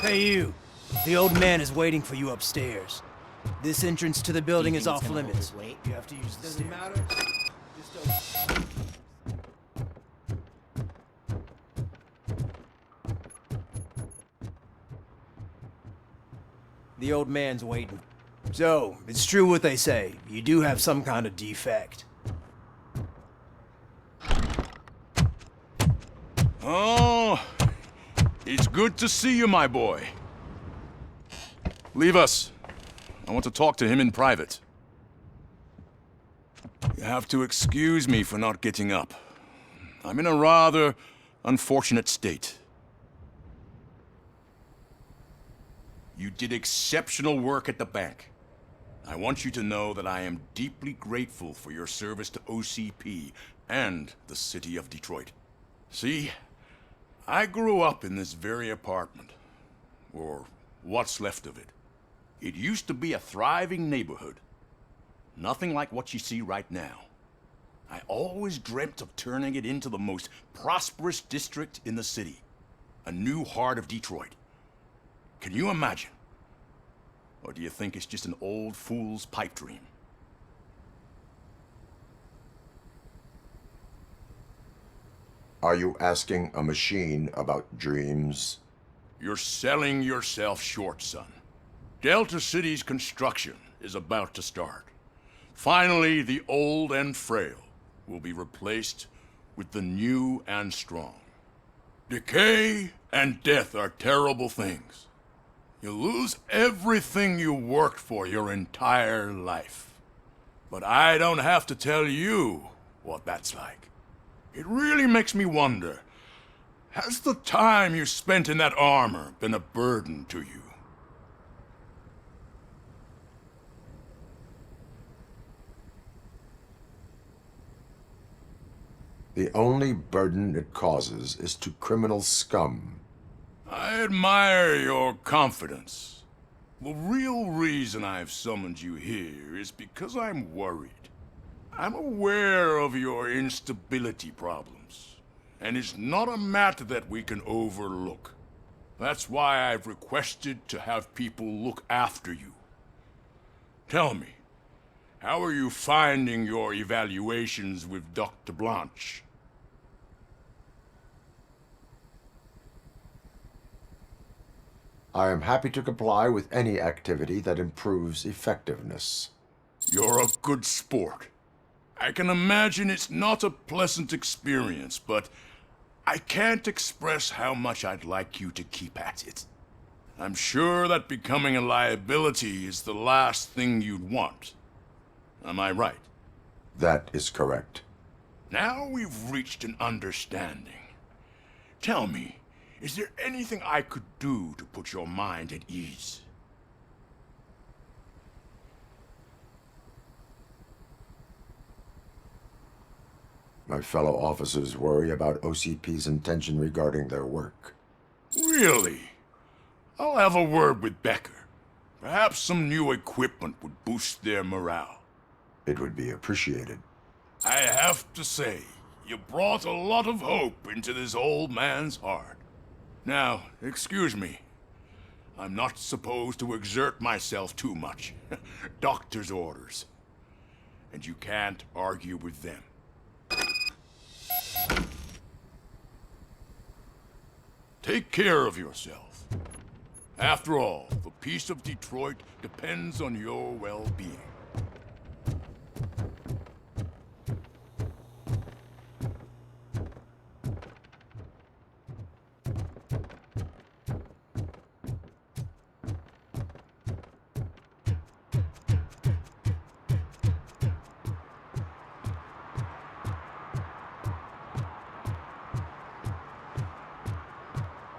Hey you, the old man is waiting for you upstairs. This entrance to the building is off limits. You have to use the stairs. Doesn't matter. Just don't... The old man's waiting. So, it's true what they say. You do have some kind of defect. Oh, it's good to see you, my boy. Leave us. I want to talk to him in private. You have to excuse me for not getting up. I'm in a rather unfortunate state. You did exceptional work at the bank. I want you to know that I am deeply grateful for your service to OCP and the city of Detroit. See, I grew up in this very apartment, or what's left of it. It used to be a thriving neighborhood. Nothing like what you see right now. I always dreamt of turning it into the most prosperous district in the city. A new heart of Detroit. Can you imagine? Or do you think it's just an old fool's pipe dream? Are you asking a machine about dreams? You're selling yourself short, son. Delta City's construction is about to start. Finally, the old and frail will be replaced with the new and strong. Decay and death are terrible things. You lose everything you worked for your entire life. But I don't have to tell you what that's like. It really makes me wonder, has the time you spent in that armor been a burden to you? The only burden it causes is to criminal scum. I admire your confidence. The real reason I've summoned you here is because I'm worried. I'm aware of your instability problems, and it's not a matter that we can overlook. That's why I've requested to have people look after you. Tell me, how are you finding your evaluations with Dr. Blanche? I am happy to comply with any activity that improves effectiveness. You're a good sport. I can imagine it's not a pleasant experience, but I can't express how much I'd like you to keep at it. I'm sure that becoming a liability is the last thing you'd want. Am I right? That is correct. Now we've reached an understanding. Tell me, is there anything I could do to put your mind at ease? My fellow officers worry about OCP's intention regarding their work. Really? I'll have a word with Becker. Perhaps some new equipment would boost their morale. It would be appreciated. I have to say, you brought a lot of hope into this old man's heart. Now, excuse me. I'm not supposed to exert myself too much. Doctor's orders. And you can't argue with them. Take care of yourself. After all, the peace of Detroit depends on your well-being.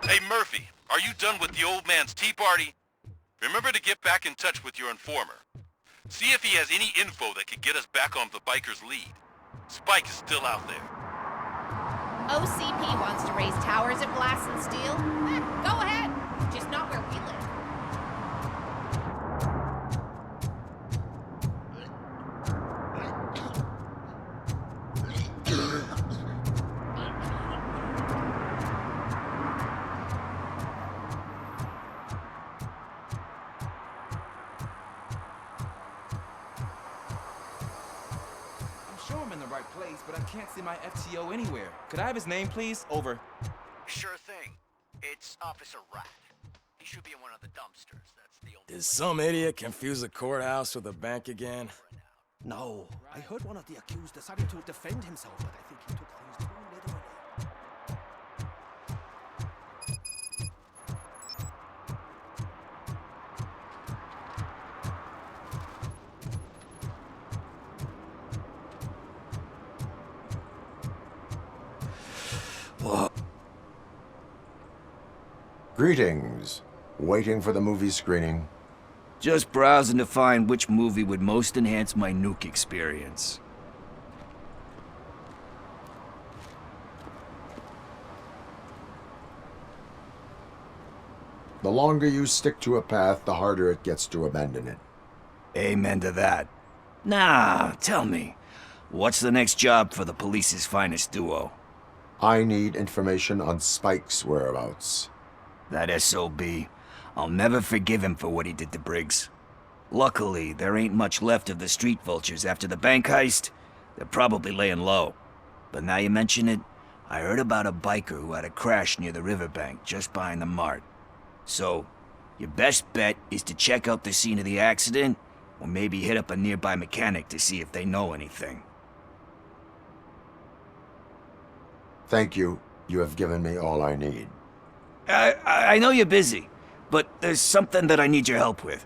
Hey Murphy, are you done with the old man's tea party? Remember to get back in touch with your informer. See if he has any info that could get us back on the biker's lead. Spike is still out there. OCP wants to raise towers at Glass and Steel? Go ahead. Just not where we live. place, but I can't see my FTO anywhere. Could I have his name, please? Over. Sure thing. It's Officer Rat. He should be in one of the dumpsters. That's the only Did some idiot confuse a courthouse with a bank again? No, I heard one of the accused decided to defend himself, but I think he took things too literally. Whoa. Greetings. Waiting for the movie screening. Just browsing to find which movie would most enhance my nuke experience. The longer you stick to a path, the harder it gets to abandon it. Amen to that. Nah, tell me, what's the next job for the police's finest duo? I need information on Spike's whereabouts. That SOB. I'll never forgive him for what he did to Briggs. Luckily, there ain't much left of the street vultures after the bank heist. They're probably laying low. But now you mention it, I heard about a biker who had a crash near the riverbank just behind the mart. So, your best bet is to check out the scene of the accident, or maybe hit up a nearby mechanic to see if they know anything. Thank you. You have given me all I need. I know you're busy, but there's something that I need your help with.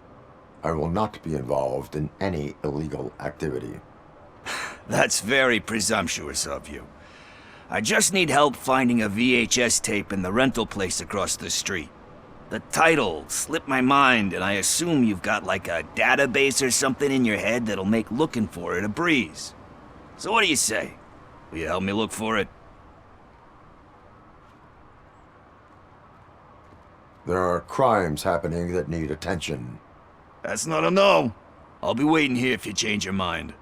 I will not be involved in any illegal activity. That's very presumptuous of you. I just need help finding a VHS tape in the rental place across the street. The title slipped my mind, and I assume you've got like a database or something in your head that'll make looking for it a breeze. So what do you say? Will you help me look for it? There are crimes happening that need attention. That's not a no. I'll be waiting here if you change your mind.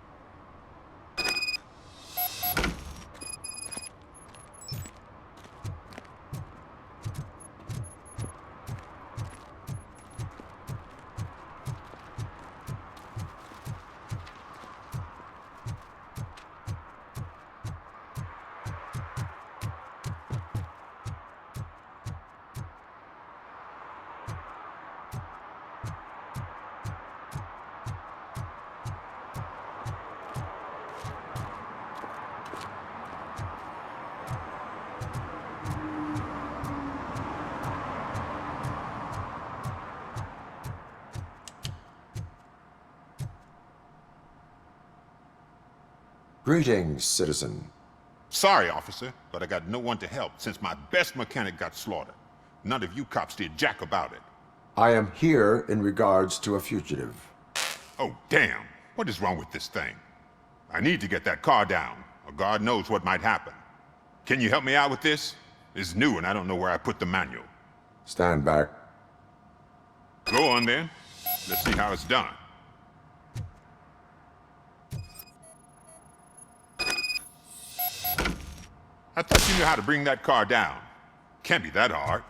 Greetings, citizen. Sorry, officer, but I got no one to help since my best mechanic got slaughtered. None of you cops did jack about it. I am here in regards to a fugitive. Oh, damn. What is wrong with this thing? I need to get that car down, or God knows what might happen. Can you help me out with this? It's new and I don't know where I put the manual. Stand back. Go on then. Let's see how it's done. I thought you knew how to bring that car down. Can't be that hard.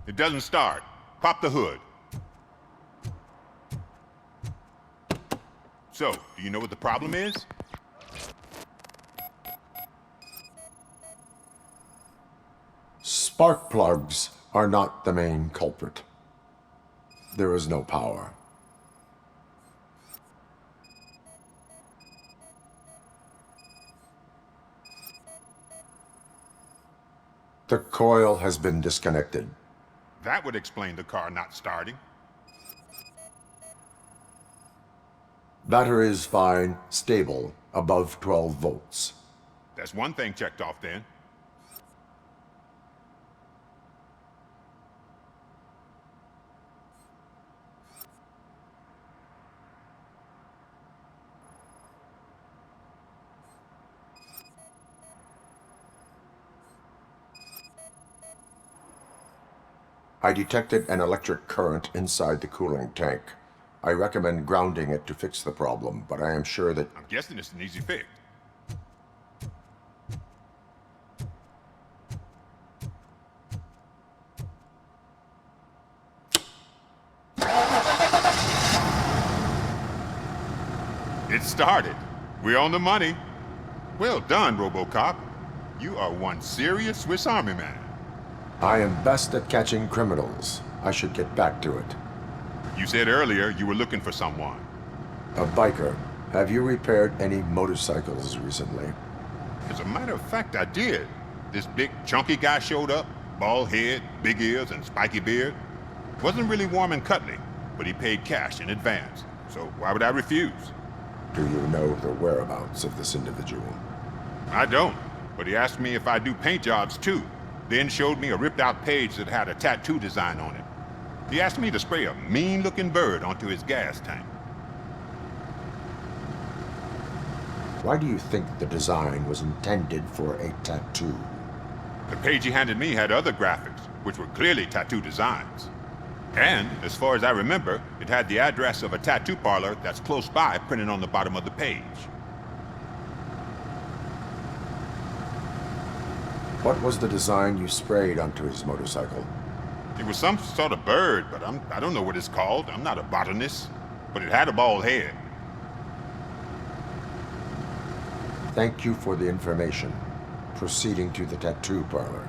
It doesn't start. Pop the hood. So, do you know what the problem is? Spark plugs are not the main culprit. There is no power. The coil has been disconnected. That would explain the car not starting. Battery is fine, stable, above 12 volts. That's one thing checked off then. I detected an electric current inside the cooling tank. I recommend grounding it to fix the problem, but I am sure that... I'm guessing it's an easy fix. started. We're on the money. Well done, RoboCop. You are one serious Swiss Army man. I am best at catching criminals. I should get back to it. You said earlier you were looking for someone. A biker. Have you repaired any motorcycles recently? As a matter of fact, I did. This big, chunky guy showed up. Bald head, big ears, and spiky beard. Wasn't really warm and cuddly, but he paid cash in advance. So why would I refuse? Do you know the whereabouts of this individual? I don't, but he asked me if I do paint jobs too. Then showed me a ripped-out page that had a tattoo design on it. He asked me to spray a mean-looking bird onto his gas tank. Why do you think the design was intended for a tattoo? The page he handed me had other graphics, which were clearly tattoo designs. And, as far as I remember, it had the address of a tattoo parlor that's close by printed on the bottom of the page. What was the design you sprayed onto his motorcycle? It was some sort of bird, but I don't know what it's called. I'm not a botanist. But it had a bald head. Thank you for the information. Proceeding to the tattoo parlor.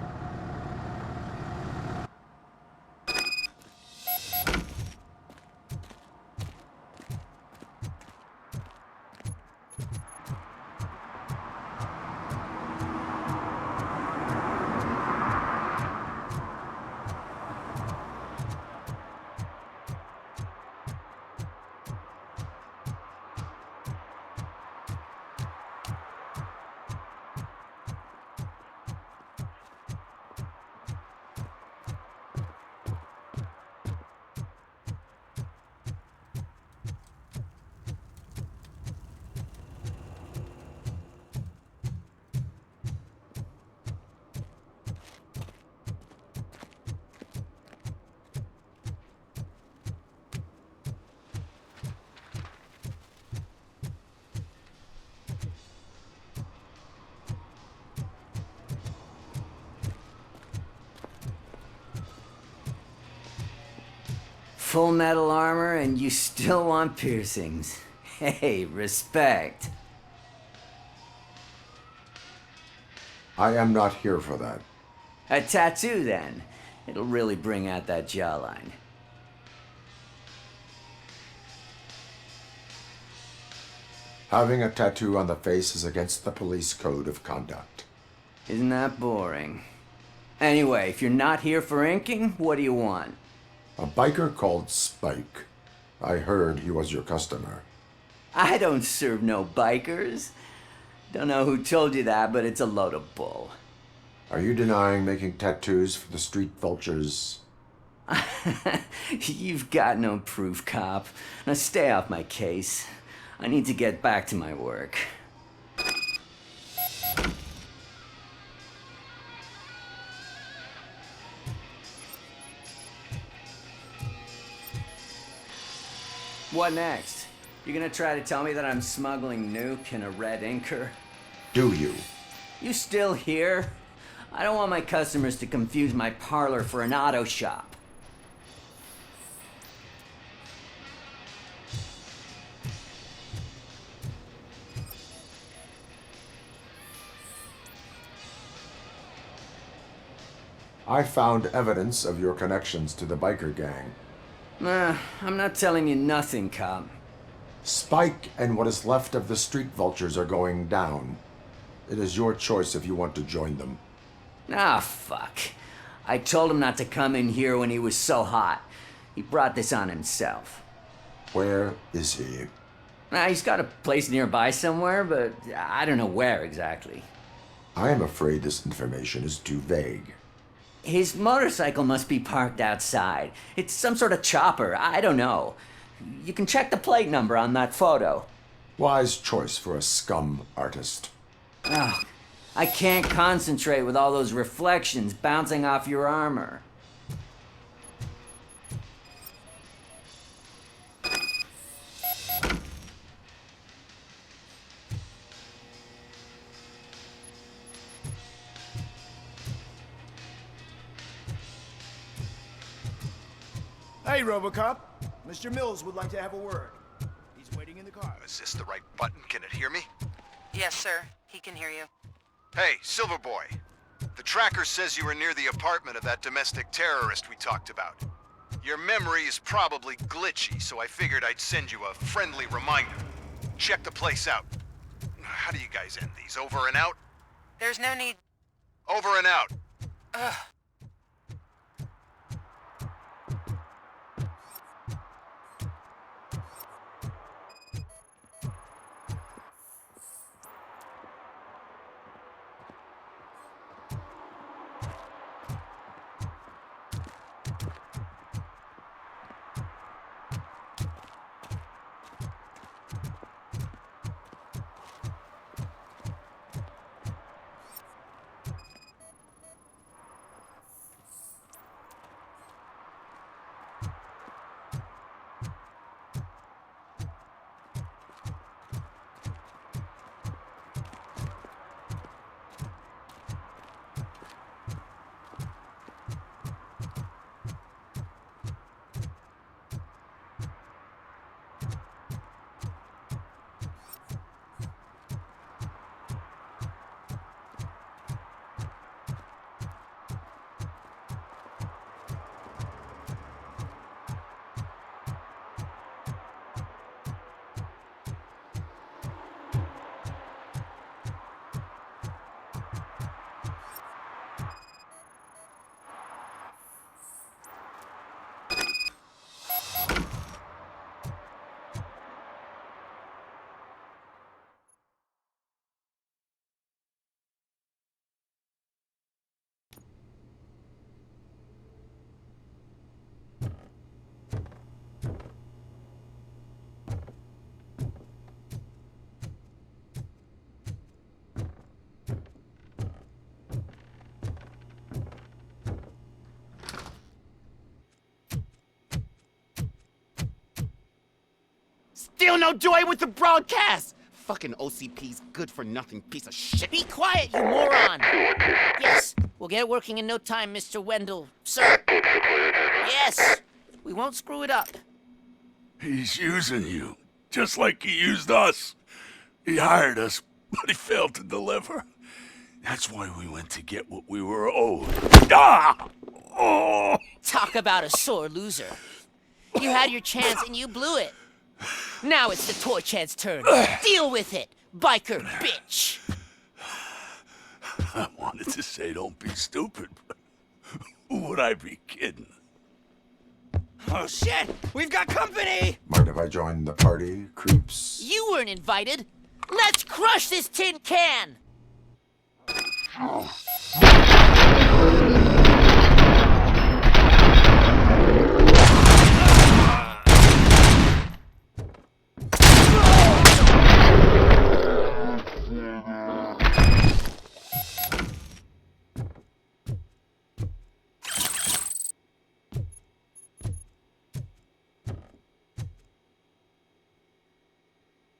Full metal armor and you still want piercings. Hey, respect. I am not here for that. A tattoo, then. It'll really bring out that jawline. Having a tattoo on the face is against the police code of conduct. Isn't that boring? Anyway, if you're not here for inking, what do you want? A biker called Spike. I heard he was your customer. I don't serve no bikers. Don't know who told you that, but it's a load of bull. Are you denying making tattoos for the street vultures? You've got no proof, cop. Now stay off my case. I need to get back to my work. What next? You gonna try to tell me that I'm smuggling nuke in a red inker? Do you? You still here? I don't want my customers to confuse my parlor for an auto shop. I found evidence of your connections to the biker gang. I'm not telling you nothing, cop. Spike and what is left of the street vultures are going down. It is your choice if you want to join them. Ah, fuck. I told him not to come in here when he was so hot. He brought this on himself. Where is he? He's got a place nearby somewhere, but I don't know where exactly. I am afraid this information is too vague. His motorcycle must be parked outside. It's some sort of chopper. I don't know. You can check the plate number on that photo. Wise choice for a scum artist. Oh, I can't concentrate with all those reflections bouncing off your armor. Hey, RoboCop. Mr. Mills would like to have a word. He's waiting in the car. Is this the right button? Can it hear me? Yes, sir. He can hear you. Hey, Silverboy. The tracker says you were near the apartment of that domestic terrorist we talked about. Your memory is probably glitchy, so I figured I'd send you a friendly reminder. Check the place out. How do you guys end these? Over and out? There's no need. Over and out. Ugh. Still no joy with the broadcast! Fucking OCP's good-for-nothing piece of shit. Be quiet, you moron! Yes, we'll get it working in no time, Mr. Wendell. Sir. Yes, we won't screw it up. He's using you, just like he used us. He hired us, but he failed to deliver. That's why we went to get what we were owed. Ah! Oh! Talk about a sore loser. You had your chance and you blew it. Now it's the toy chance turn. Deal with it, biker bitch. I wanted to say don't be stupid, but who would I be kidding? Oh shit! We've got company! Mind if I join the party, creeps? You weren't invited. Let's crush this tin can!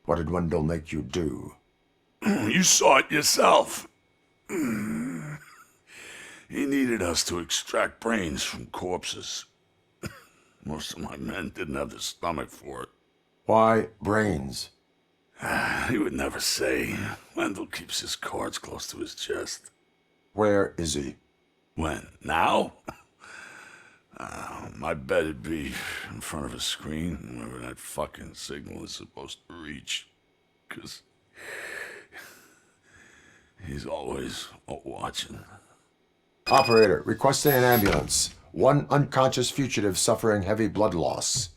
What did Wendell make you do? You saw it yourself. He needed us to extract brains from corpses. Most of my men didn't have the stomach for it. Why brains? He would never say. Wendell keeps his cards close to his chest. Where is he? When? Now? My bet it'd be in front of a screen, wherever that fucking signal is supposed to reach. 'Cause he's always watching. Operator, requesting an ambulance. One unconscious fugitive suffering heavy blood loss.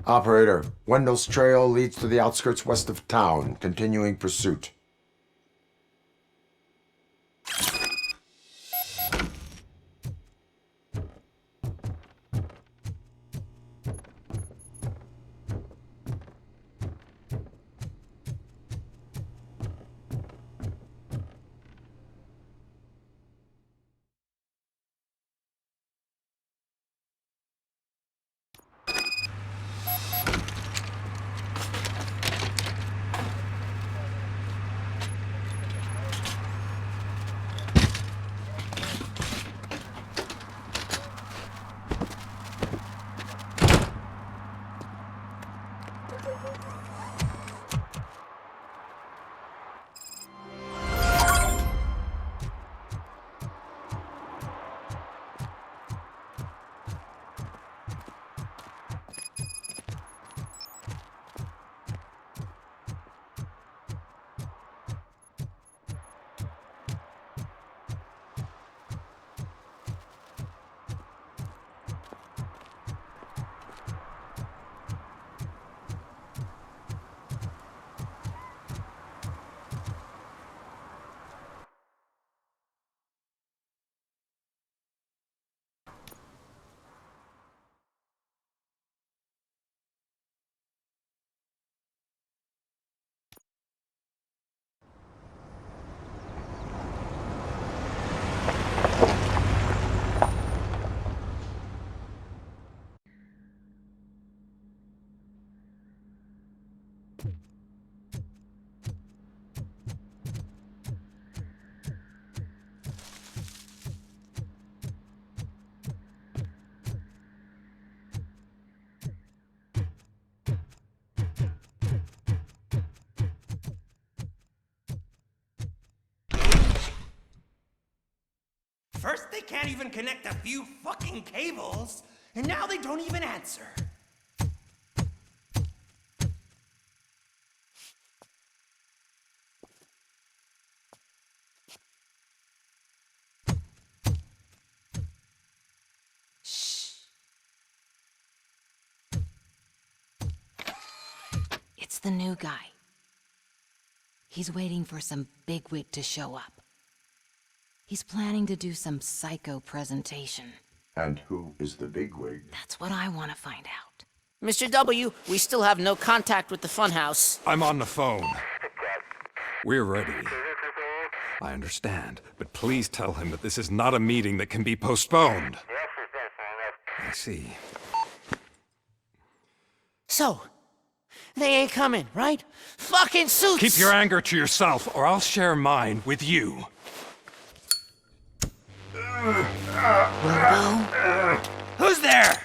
Operator, Wendell's trail leads to the outskirts west of town. Continuing pursuit. First, they can't even connect a few fucking cables, and now they don't even answer. It's the new guy. He's waiting for some bigwig to show up. He's planning to do some psycho presentation. And who is the bigwig? That's what I want to find out. Mr. W, we still have no contact with the funhouse. I'm on the phone. We're ready. I understand, but please tell him that this is not a meeting that can be postponed. I see. So, they ain't coming, right? Fucking suits! Keep your anger to yourself, or I'll share mine with you. Robo? Who's there?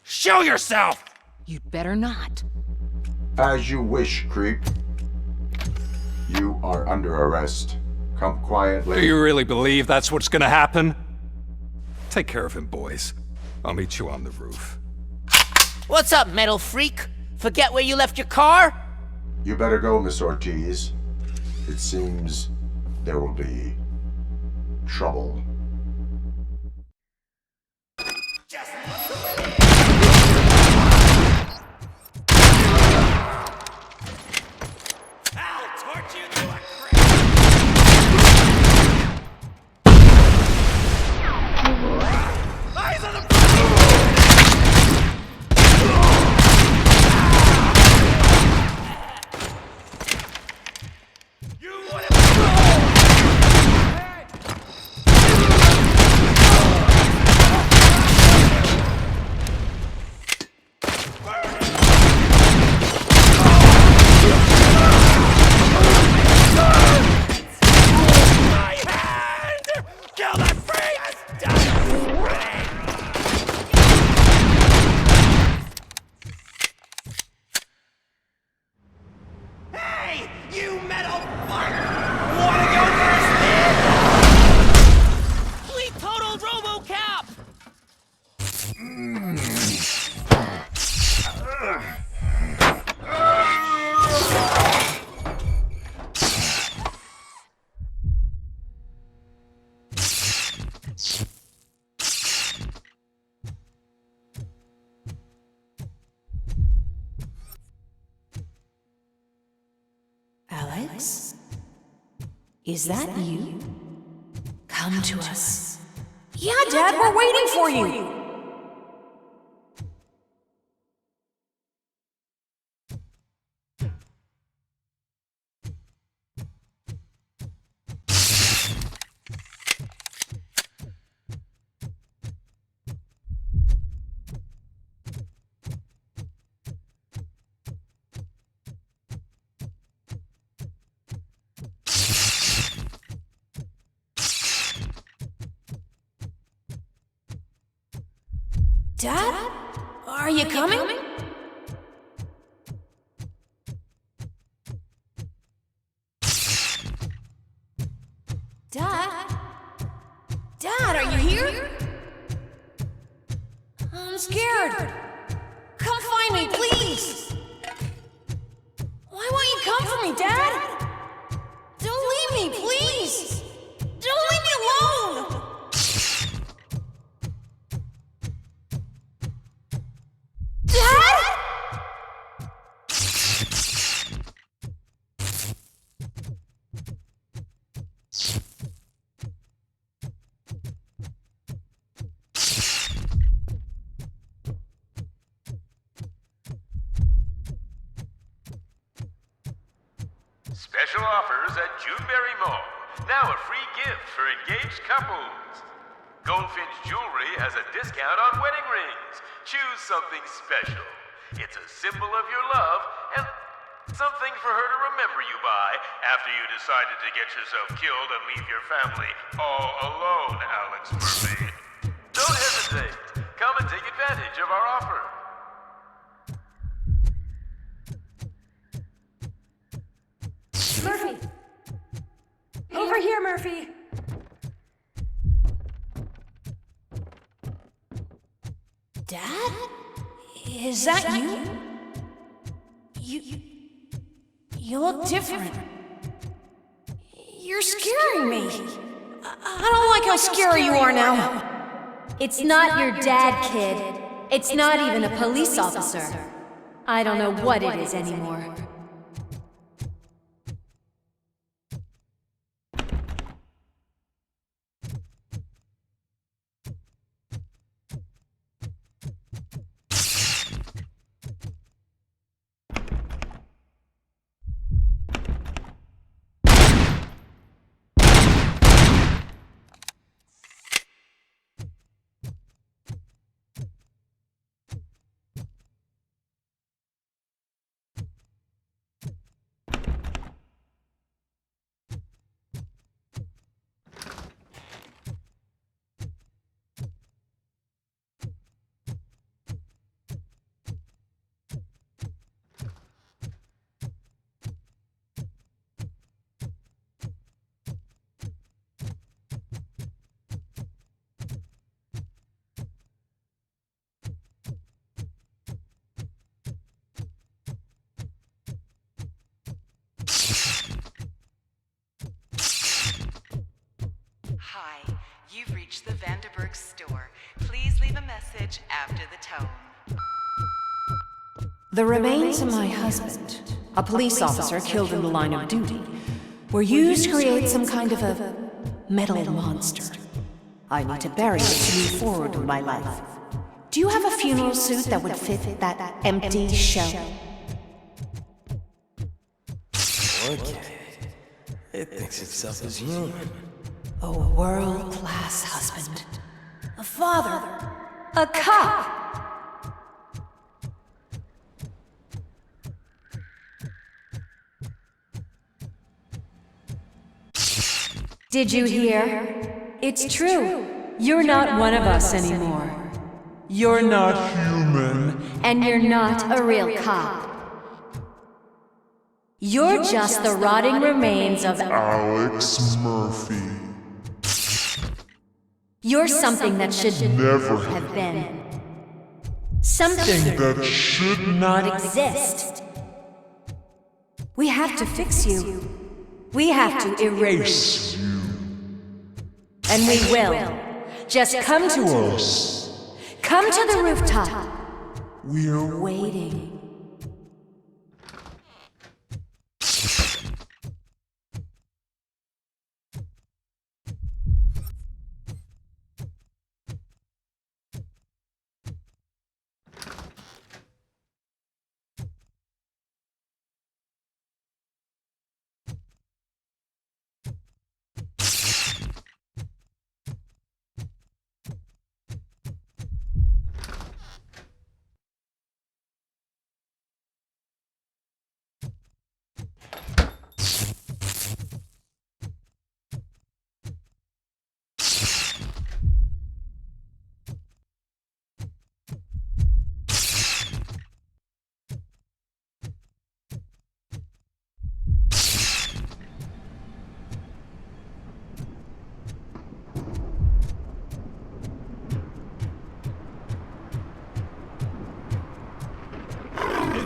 Show yourself! You'd better not. As you wish, creep. You are under arrest. Come quietly. Do you really believe that's what's gonna happen? Take care of him, boys. I'll meet you on the roof. What's up, metal freak? Forget where you left your car? You better go, Miss Ortiz. It seems there will be trouble. You metal fuck! Wanna go first, man? Fleet total RoboCop! Alex? Is that you? Come to us. Yeah, Dad, we're waiting for you! Dad? Are you coming? Dad? Dad, are you here? I'm scared. Come find me, please! Why won't you come for me, Dad? Don't leave me, please! Don't leave me alone! Special offers at Juneberry Mall. Now a free gift for engaged couples. Goldfinch Jewelry has a discount on wedding rings. Choose something special. It's a symbol of your love and something for her to remember you by after you decided to get yourself killed and leave your family all alone, Alex Murphy. Don't hesitate. Come and take advantage of our offer. Murphy! Over here, Murphy! Dad? Is that you? You look different. You're scaring me. I don't like how scary you are now. It's not your dad, kid. It's not even a police officer. I don't know what it is anymore. Hi, you've reached the Vanderburg store. Please leave a message after the tone. The remains of my husband, a police officer killed in the line of duty, were used to create some kind of a metal monster. I need to bury it to move forward with my life. Do you have a funeral suit that would fit that empty shell? Okay. It thinks itself as human. A world-class husband. A father. A cop. Did you hear? It's true. You're not one of us anymore. You're not human. And you're not a real cop. You're just the rotting remains of Alex Murphy. You're something that should Never have been. Something that should not exist. We have to fix you. We have to erase you. And we will. Just come to us. Come to the rooftop. We're waiting.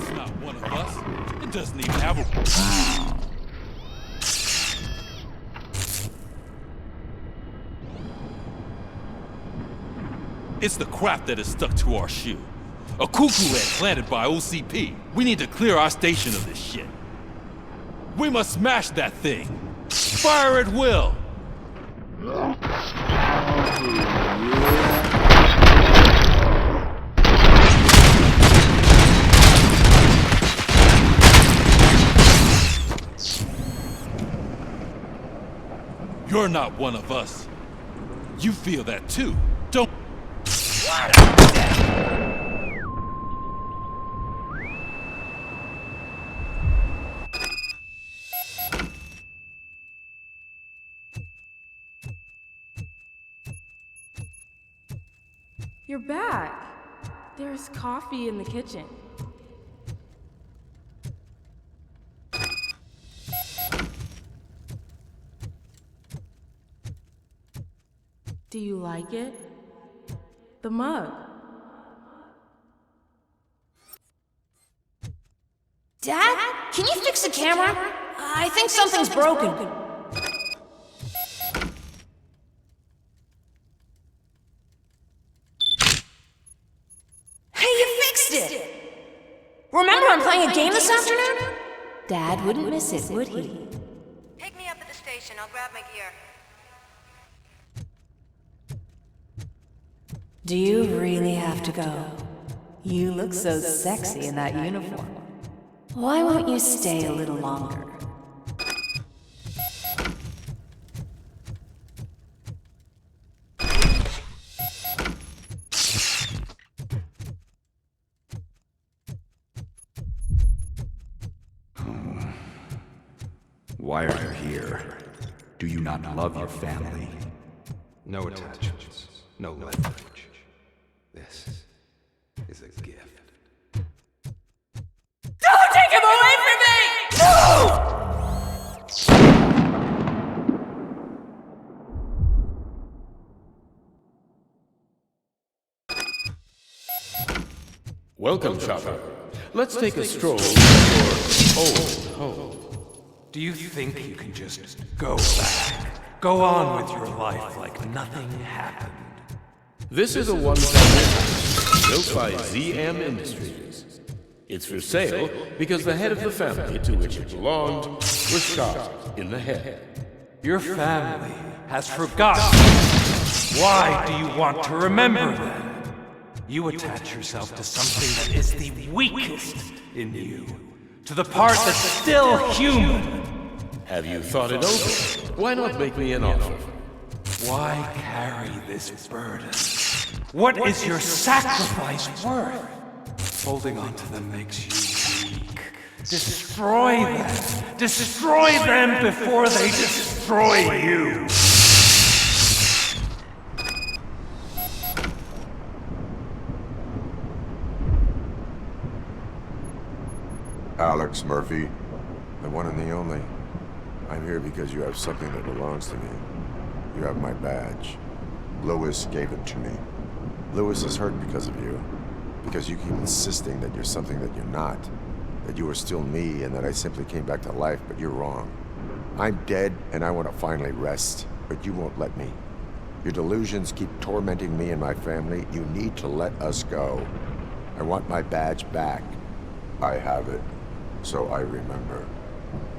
It's not one of us. It doesn't even have a... It's the crap that is stuck to our shoe. A cuckoo head planted by OCP. We need to clear our station of this shit. We must smash that thing. Fire at will. You're not one of us. You feel that too, don't... You're back. There's coffee in the kitchen. Do you like it? The mug. Dad? Can you fix the camera? I think something's broken. Hey, you fixed it! Remember I'm playing a game this afternoon? Dad wouldn't miss it, would he? Pick me up at the station. I'll grab my gear. Do you really have to go? You look so sexy in that uniform. Why won't you stay a little longer? Why are you here? Do you not love your family? No attachments, no leverage. This is a gift. Don't take him away from me! No! Welcome, Chopper. Let's take a stroll through your old home. Do you think you can just go back? Go on with your life like nothing happened? This is a one-family house built by ZM Industries. It's for sale because the head of the family to which it belonged was shot in the head. Your family has forgotten. Why do you want to remember them? You attach yourself to something that is the weakest in you, to the part that's still human. Have you thought it over? Why not make me an offer? Why carry this burden? What is your sacrifice worth? Holding on to them makes you weak. Destroy them! Destroy them before they destroy you! Alex Murphy, the one and the only. I'm here because you have something that belongs to me. You have my badge. Lewis gave it to me. Lewis is hurt because of you. Because you keep insisting that you're something that you're not. That you are still me and that I simply came back to life, but you're wrong. I'm dead and I want to finally rest, but you won't let me. Your delusions keep tormenting me and my family. You need to let us go. I want my badge back. I have it. So I remember.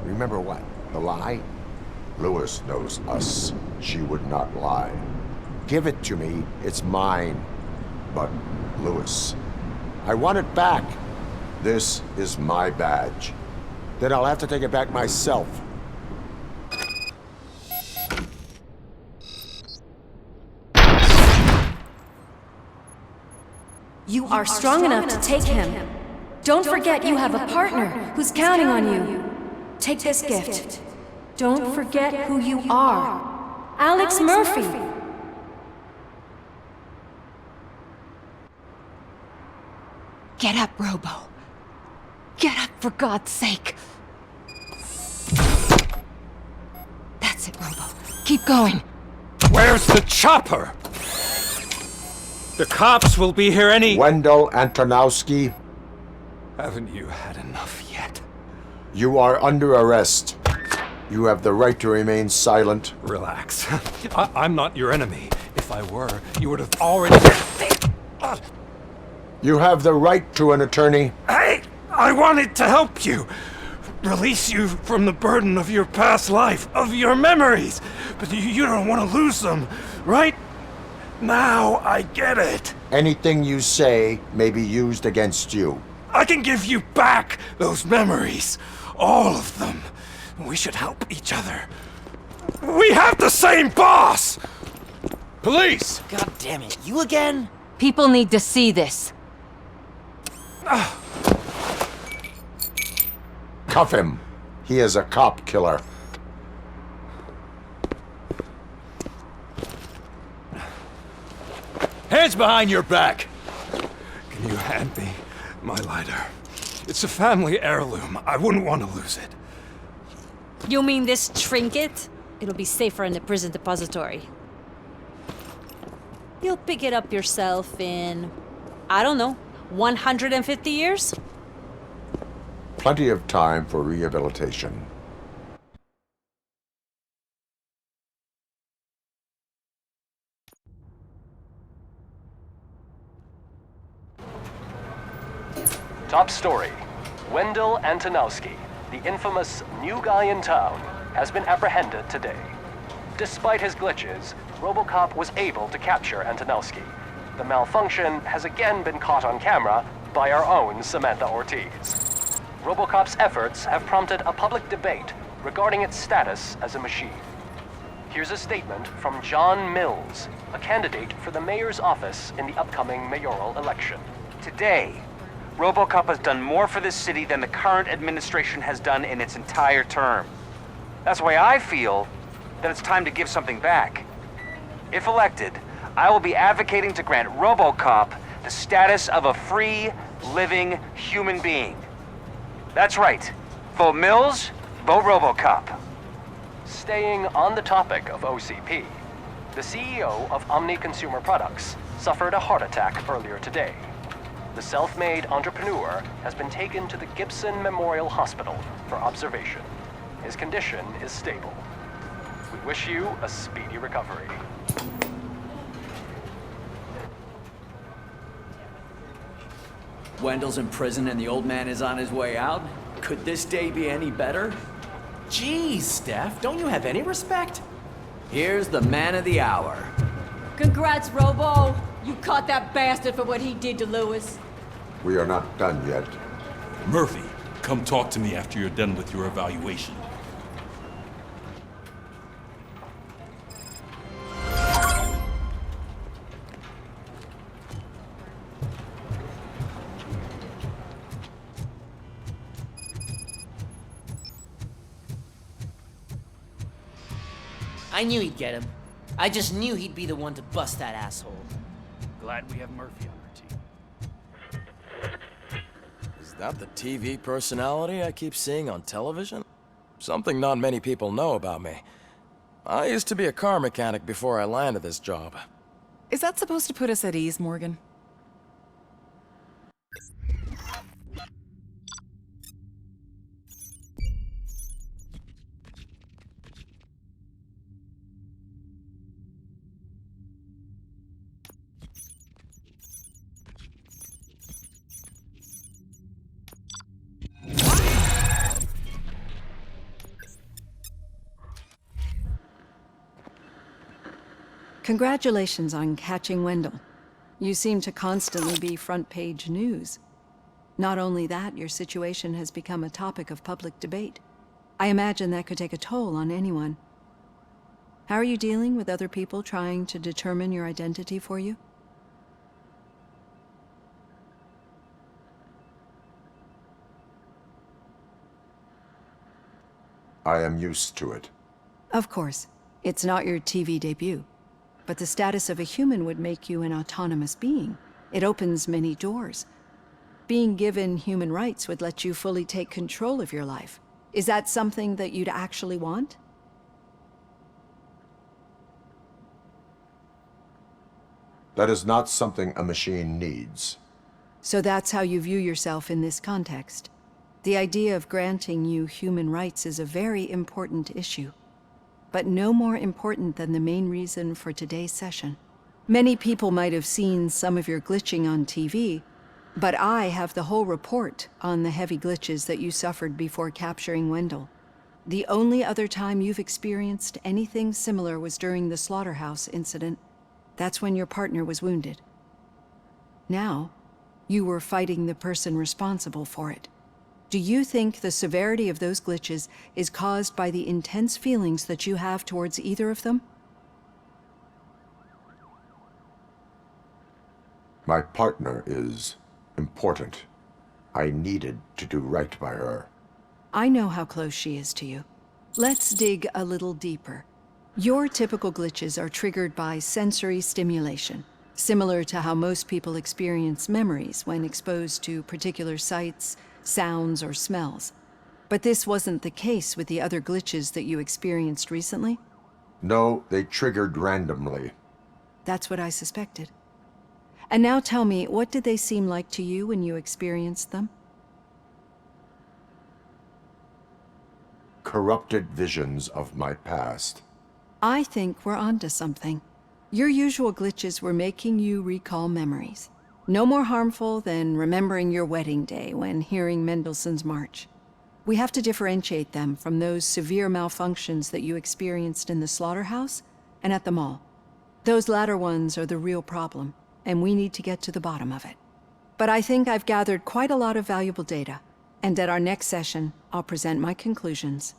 Remember what? The lie? Lewis knows us. She would not lie. Give it to me. It's mine. But, Lewis, I want it back. This is my badge. Then I'll have to take it back myself. You are strong enough to take him. Don't forget you have a partner who's counting on you. Take this gift. Don't forget who you are. Alex Murphy. Get up, Robo. Get up, for God's sake. That's it, Robo. Keep going. Where's the chopper? The cops will be here any... Wendell Antonowski. Haven't you had enough yet? You are under arrest. You have the right to remain silent. Relax. I'm not your enemy. If I were, you would have already... You have the right to an attorney. Hey! I wanted to help you! Release you from the burden of your past life, of your memories! But you don't want to lose them, right? Now I get it. Anything you say may be used against you. I can give you back those memories. All of them. We should help each other. We have the same boss! Police! God damn it, you again? People need to see this. Cuff him. He is a cop killer. Hands behind your back! Can you hand me my lighter? It's a family heirloom. I wouldn't want to lose it. You mean this trinket? It'll be safer in the prison depository. You'll pick it up yourself in, I don't know, 150 years? Plenty of time for rehabilitation. Top story. Wendell Antonowski, the infamous new guy in town, has been apprehended today. Despite his glitches, RoboCop was able to capture Antonowski. The malfunction has again been caught on camera by our own Samantha Ortiz. RoboCop's efforts have prompted a public debate regarding its status as a machine. Here's a statement from John Mills, a candidate for the mayor's office in the upcoming mayoral election. Today, RoboCop has done more for this city than the current administration has done in its entire term. That's why I feel that it's time to give something back. If elected, I will be advocating to grant RoboCop the status of a free, living human being. That's right. Vote Mills, vote RoboCop. Staying on the topic of OCP, the CEO of Omni Consumer Products suffered a heart attack earlier today. The self-made entrepreneur has been taken to the Gibson Memorial Hospital for observation. His condition is stable. We wish you a speedy recovery. Wendell's in prison and the old man is on his way out? Could this day be any better? Geez, Steph, don't you have any respect? Here's the man of the hour. Congrats, Robo! You caught that bastard for what he did to Lewis. We are not done yet. Murphy, come talk to me after you're done with your evaluation. I knew he'd get him. I just knew he'd be the one to bust that asshole. Glad we have Murphy on our team. Is that the TV personality I keep seeing on television? Something not many people know about me. I used to be a car mechanic before I landed this job. Is that supposed to put us at ease, Morgan? Congratulations on catching Wendell. You seem to constantly be front-page news. Not only that, your situation has become a topic of public debate. I imagine that could take a toll on anyone. How are you dealing with other people trying to determine your identity for you? I am used to it. Of course. It's not your TV debut. But the status of a human would make you an autonomous being. It opens many doors. Being given human rights would let you fully take control of your life. Is that something that you'd actually want? That is not something a machine needs. So that's how you view yourself in this context. The idea of granting you human rights is a very important issue, but no more important than the main reason for today's session. Many people might have seen some of your glitching on TV, but I have the whole report on the heavy glitches that you suffered before capturing Wendell. The only other time you've experienced anything similar was during the slaughterhouse incident. That's when your partner was wounded. Now, you were fighting the person responsible for it. Do you think the severity of those glitches is caused by the intense feelings that you have towards either of them? My partner is important. I needed to do right by her. I know how close she is to you. Let's dig a little deeper. Your typical glitches are triggered by sensory stimulation, similar to how most people experience memories when exposed to particular sights, sounds, or smells. But this wasn't the case with the other glitches that you experienced recently? No, they triggered randomly. That's what I suspected. And now tell me, what did they seem like to you when you experienced them? Corrupted visions of my past. I think we're onto something. Your usual glitches were making you recall memories. No more harmful than remembering your wedding day when hearing Mendelssohn's March. We have to differentiate them from those severe malfunctions that you experienced in the slaughterhouse and at the mall. Those latter ones are the real problem, and we need to get to the bottom of it. But I think I've gathered quite a lot of valuable data, and at our next session, I'll present my conclusions.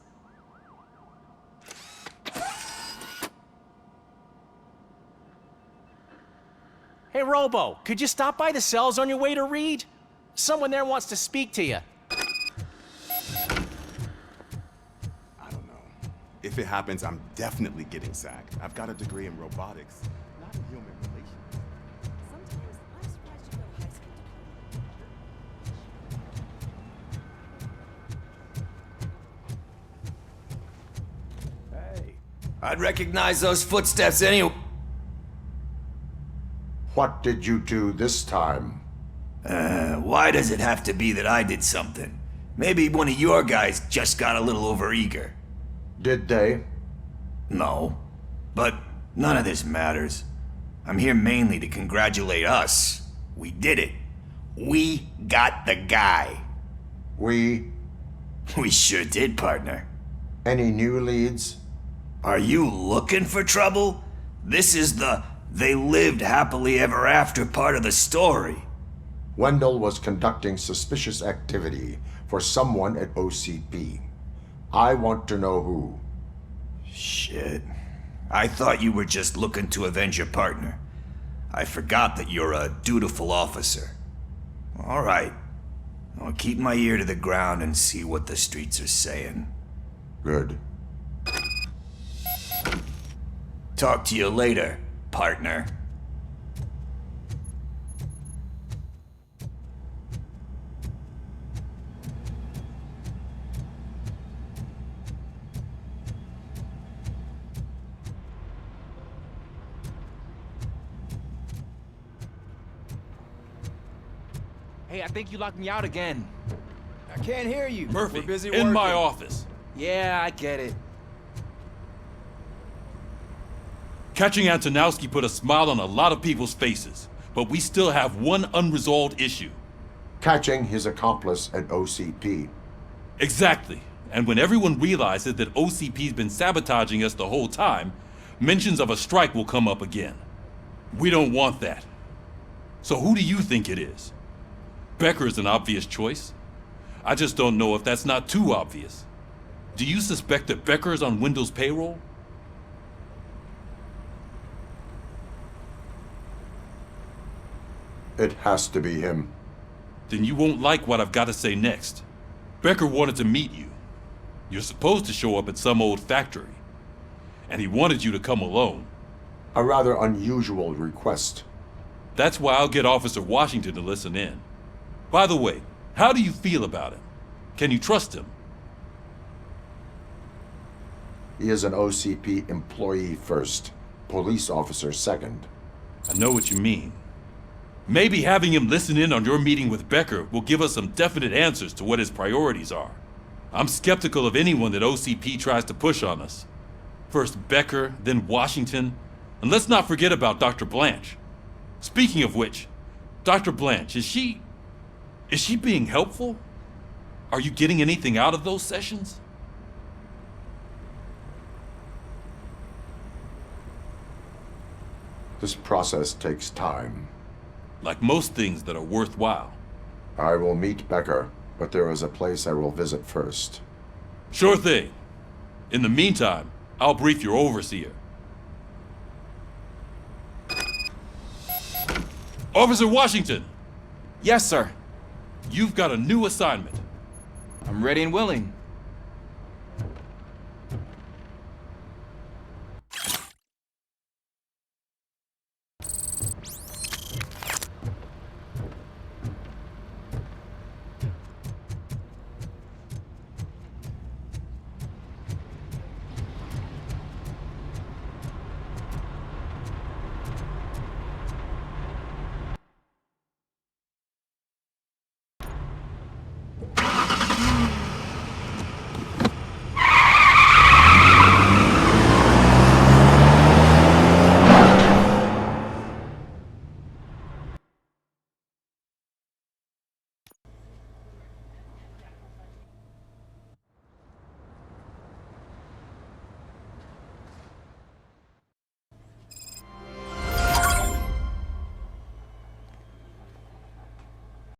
Hey, Robo, could you stop by the cells on your way to Reed? Someone there wants to speak to you. I don't know. If it happens, I'm definitely getting sacked. I've got a degree in robotics, not in human relations. Sometimes I'm surprised you go to high school. Hey, I'd recognize those footsteps anyway. What did you do this time? Why does it have to be that I did something? Maybe one of your guys just got a little overeager. Did they? No. But none of this matters. I'm here mainly to congratulate us. We did it. We got the guy. We sure did, partner. Any new leads? Are you looking for trouble? This is the "they lived happily ever after" part of the story. Wendell was conducting suspicious activity for someone at OCP. I want to know who. Shit. I thought you were just looking to avenge your partner. I forgot that you're a dutiful officer. All right. I'll keep my ear to the ground and see what the streets are saying. Good. Talk to you later, partner. Hey, I think you locked me out again. I can't hear you. Murphy, We're busy in working. my office. Yeah, I get it. Catching Antonowski put a smile on a lot of people's faces, but we still have one unresolved issue. Catching his accomplice at OCP. Exactly. And when everyone realizes that OCP's been sabotaging us the whole time, mentions of a strike will come up again. We don't want that. So who do you think it is? Becker is an obvious choice. I just don't know if that's not too obvious. Do you suspect that Becker is on Wendell's payroll? It has to be him. Then you won't like what I've got to say next. Becker wanted to meet you. You're supposed to show up at some old factory. And he wanted you to come alone. A rather unusual request. That's why I'll get Officer Washington to listen in. By the way, how do you feel about him? Can you trust him? He is an OCP employee first, police officer second. I know what you mean. Maybe having him listen in on your meeting with Becker will give us some definite answers to what his priorities are. I'm skeptical of anyone that OCP tries to push on us. First Becker, then Washington, and let's not forget about Dr. Blanche. Speaking of which, Dr. Blanche, is she being helpful? Are you getting anything out of those sessions? This process takes time. Like most things that are worthwhile. I will meet Becker, but there is a place I will visit first. Sure thing. In the meantime, I'll brief your overseer. Officer Washington! Yes, sir. You've got a new assignment. I'm ready and willing.